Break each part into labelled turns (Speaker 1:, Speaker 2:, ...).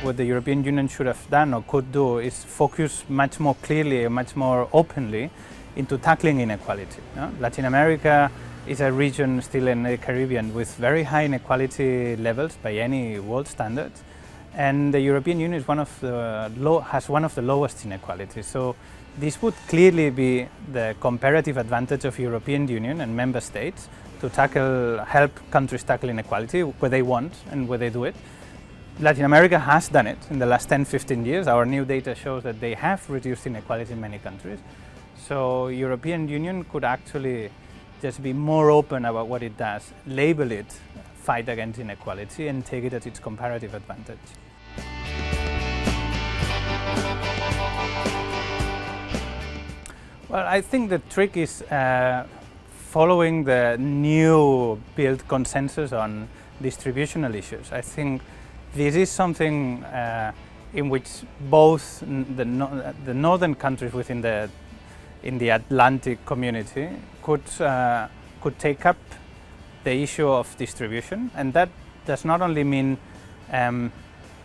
Speaker 1: what the European Union should have done or could do is focus much more clearly, much more openly into tackling inequality. Latin America is a region still in the Caribbean with very high inequality levels by any world standards, and the European Union is has one of the lowest inequalities. So this would clearly be the comparative advantage of European Union and member states to help countries tackle inequality where they want and where they do it. Latin America has done it in the last 10-15 years. Our new data shows that they have reduced inequality in many countries. So European Union could actually just be more open about what it does, label it fight against inequality, and take it as its comparative advantage. Well, I think the trick is following the new built consensus on distributional issues. I think this is something in which both the northern countries within the Atlantic community could take up the issue of distribution, and that does not only mean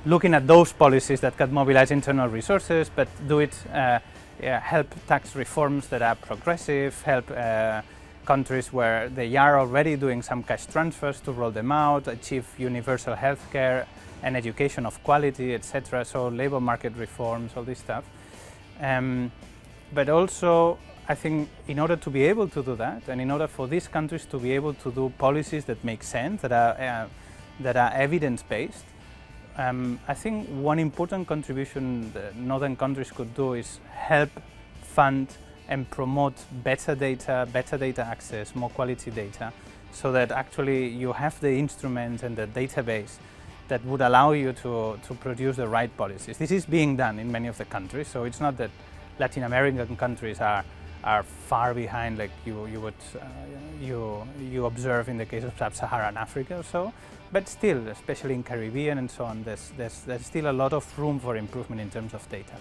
Speaker 1: looking at those policies that can mobilize internal resources, but do it help tax reforms that are progressive, help countries where they are already doing some cash transfers to roll them out, achieve universal health care and education of quality, etc. So labor market reforms, all this stuff. But also, I think in order to be able to do that, and in order for these countries to be able to do policies that make sense, that are evidence-based, I think one important contribution the northern countries could do is help fund and promote better data access, more quality data, so that actually you have the instruments and the database that would allow you to produce the right policies. This is being done in many of the countries, so it's not that Latin American countries are far behind like you observe in the case of Sub-Saharan Africa or so, but still, especially in Caribbean and so on, there's still a lot of room for improvement in terms of data.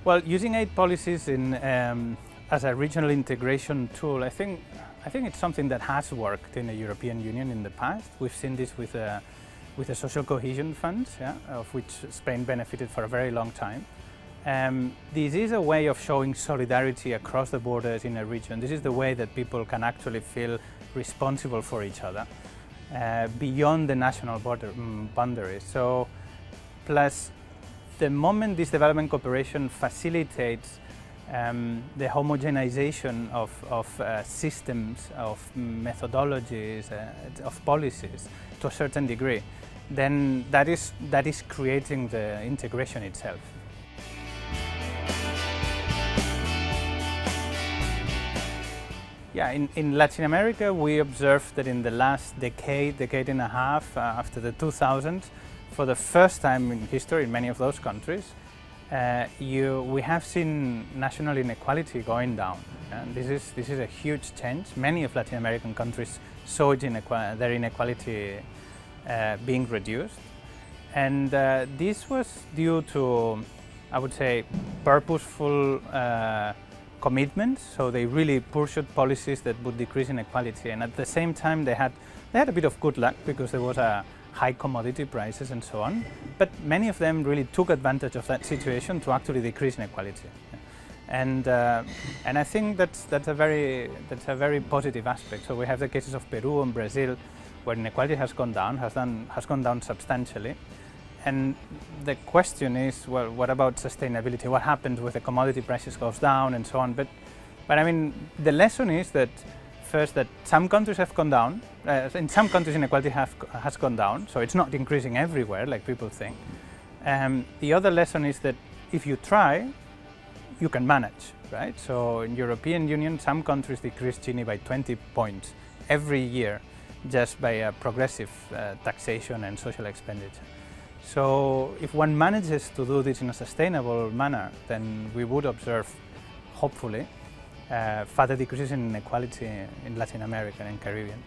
Speaker 1: Well, using aid policies as a regional integration tool, I think it's something that has worked in the European Union in the past. We've seen this with the social cohesion funds, of which Spain benefited for a very long time. This is a way of showing solidarity across the borders in a region. This is the way that people can actually feel responsible for each other beyond the national boundaries. So, plus, the moment this development cooperation facilitates the homogenization of systems, of methodologies, of policies to a certain degree, then that is creating the integration itself. Yeah, in Latin America, we observed that in the last decade and a half, after the 2000s, for the first time in history in many of those countries, we have seen national inequality going down. And this is a huge change. Many of Latin American countries saw their inequality being reduced. And this was due to, I would say, purposeful commitments. So they really pursued policies that would decrease inequality. And at the same time, they had a bit of good luck because there was high commodity prices and so on. But many of them really took advantage of that situation to actually decrease inequality. And I think that's a very positive aspect. So we have the cases of Peru and Brazil, where inequality has gone down substantially. And the question is, well, what about sustainability? What happens when the commodity prices goes down and so on? But I mean, the lesson is that first, that some countries have gone down. In some countries, inequality has gone down, so it's not increasing everywhere like people think. The other lesson is that if you try, you can manage, right? So in European Union, some countries decrease Gini by 20 points every year just by progressive taxation and social expenditure. So if one manages to do this in a sustainable manner, then we would observe, hopefully, further decreases in inequality in Latin America and Caribbean.